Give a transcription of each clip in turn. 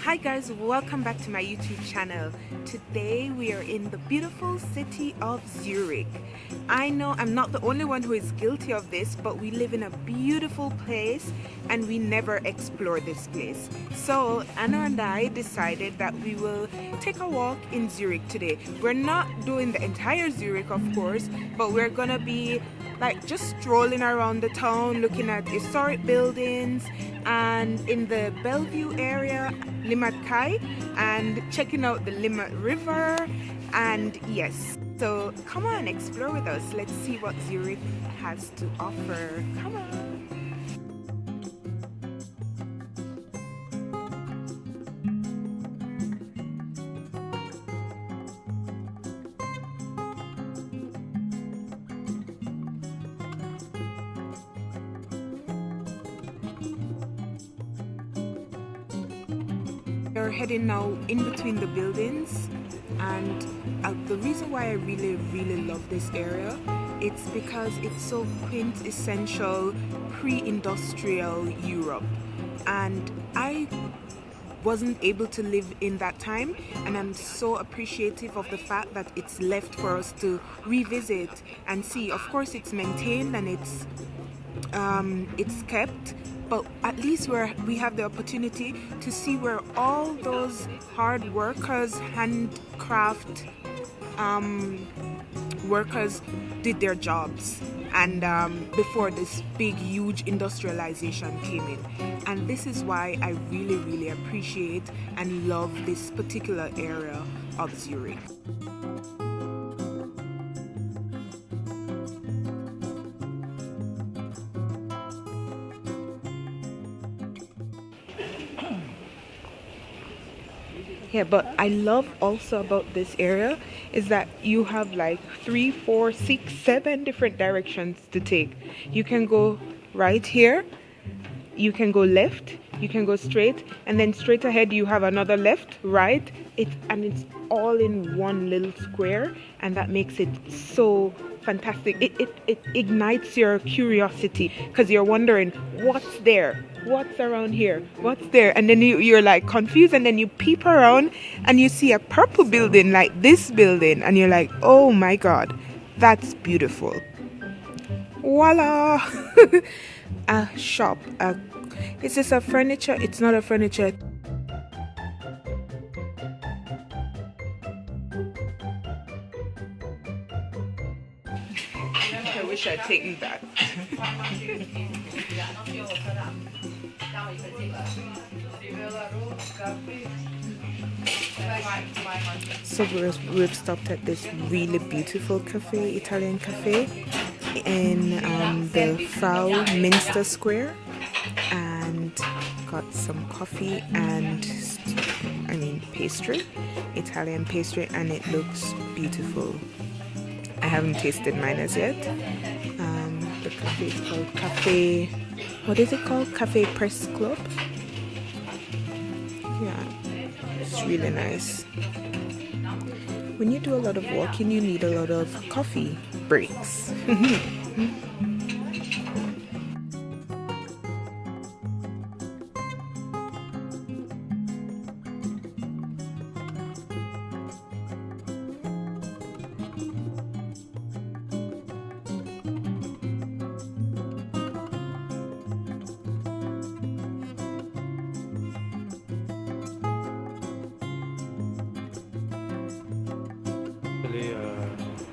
Hi guys, welcome back to my YouTube channel. Today we are in the beautiful city of Zurich. I know I'm not the only one who is guilty of this, but we live in a beautiful place and we never explore this place. So Anna and I decided that we will take a walk in Zurich today. We're not doing the entire Zurich, of course, but we're gonna be like just strolling around the town, looking at historic buildings, and in the Bellevue area, Limmat, and checking out the Limmat River. And yes, so come on, explore with us. Let's see what Zurich has to offer. Come on. We're heading now in between the buildings, and the reason why I really love this area, it's because it's so quintessential pre-industrial Europe, and I wasn't able to live in that time, and I'm so appreciative of the fact that it's left for us to revisit and see. Of course it's maintained and it's kept, but at least we have the opportunity to see where all those hard workers, handcraft workers did their jobs, and before this big huge industrialization came in. And this is why I really appreciate and love this particular area of Zurich. Yeah, but I love also about this area is that you have like 3, 4, 6, 7 different directions to take. You can go right here, you can go left, you can go straight, and then straight ahead you have another left, right. It's all in one little square, and that makes it so fantastic. It ignites your curiosity because you're wondering what's there, what's around here, what's there, and then you're like confused, and then you peep around and you see a purple building like this building, and you're like, oh my god, that's beautiful. Voila. A shop. Is this a furniture? It's not a furniture. I wish I'd taken that. So we've stopped at this really beautiful cafe, Italian cafe, in the Frau Minster Square, and got some coffee and pastry, Italian pastry, and it looks beautiful. I haven't tasted mine as yet. The cafe is called Cafe, what is it called? Cafe Press Club. Yeah, it's really nice. When you do a lot of walking, you need a lot of coffee breaks.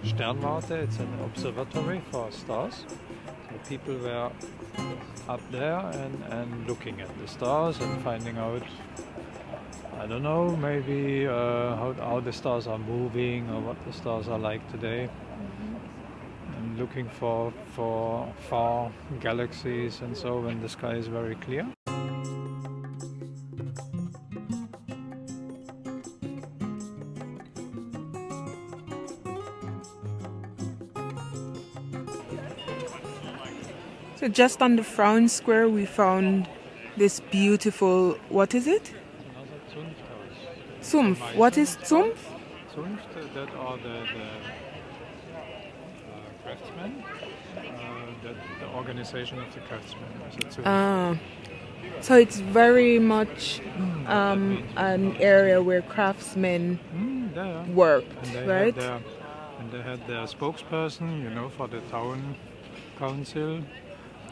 Sternwarte, it's an observatory for stars. So people were up there and looking at the stars and finding out, I don't know, maybe how the stars are moving or what the stars are like today. And looking for far galaxies and so when the sky is very clear. So just on the Frauen Square we found this beautiful, what is it? Zunfthause. Zunf. What is Zunf? Zunft, that are the craftsmen, the organization of the craftsmen. So it's very much an area where craftsmen There. worked, And they right? had their spokesperson, you know, for the town council,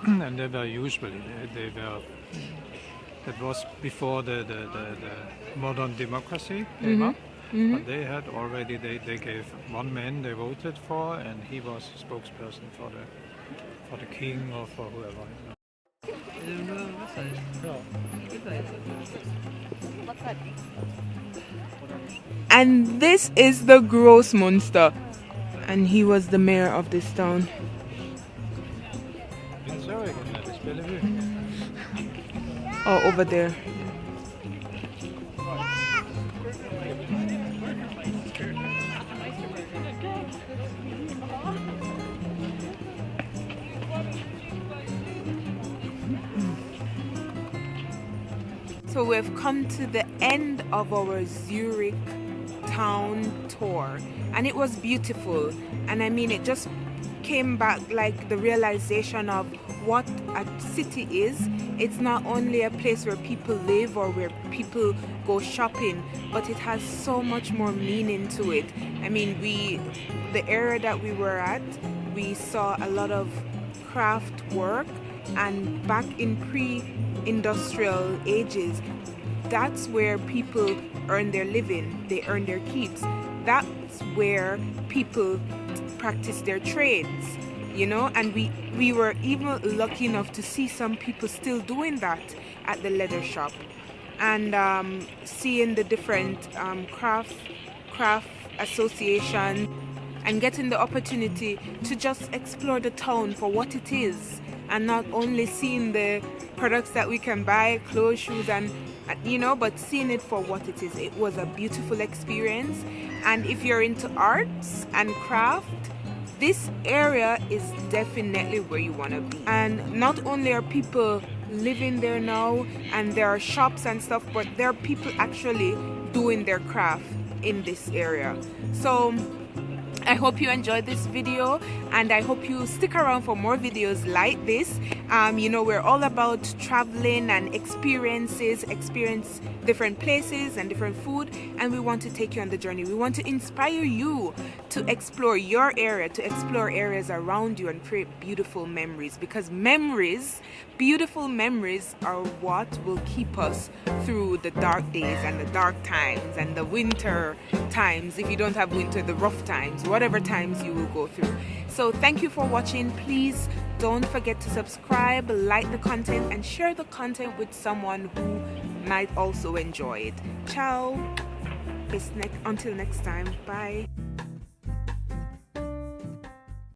and they were usually they were. That was before the modern democracy came up. But they had already they gave one man they voted for, and he was spokesperson for the king or for whoever. And this is the Grossmonster, and he was the mayor of this town. In Zurich, das ist Bellevue. Oh, over there. So we've come to the end of our Zurich town tour, and it was beautiful. And I mean, it just came back like the realization of what a city is. It's not only a place where people live or where people go shopping, but it has so much more meaning to it. I mean, the area that we were at, we saw a lot of craft work, and back in pre-industrial ages, that's where people earn their living, they earn their keeps. That's where people practice their trades, you know, and we were even lucky enough to see some people still doing that at the leather shop, and seeing the different craft association, and getting the opportunity to just explore the town for what it is, and not only seeing the products that we can buy, clothes, shoes, and you know, but seeing it for what it is. It was a beautiful experience, and if you're into arts and craft, this area is definitely where you want to be. And not only are people living there now and there are shops and stuff, but there are people actually doing their craft in this area. So I hope you enjoyed this video, and I hope you stick around for more videos like this. You know, we're all about traveling and experience different places and different food, and we want to take you on the journey. We want to inspire you to explore your area, to explore areas around you, and create beautiful memories, because beautiful memories are what will keep us through the dark days and the dark times and the winter times. If you don't have winter, the rough times, whatever times you will go through. So thank you for watching. Please don't forget to subscribe, like the content, and share the content with someone who might also enjoy it. Ciao. Until next time. Bye.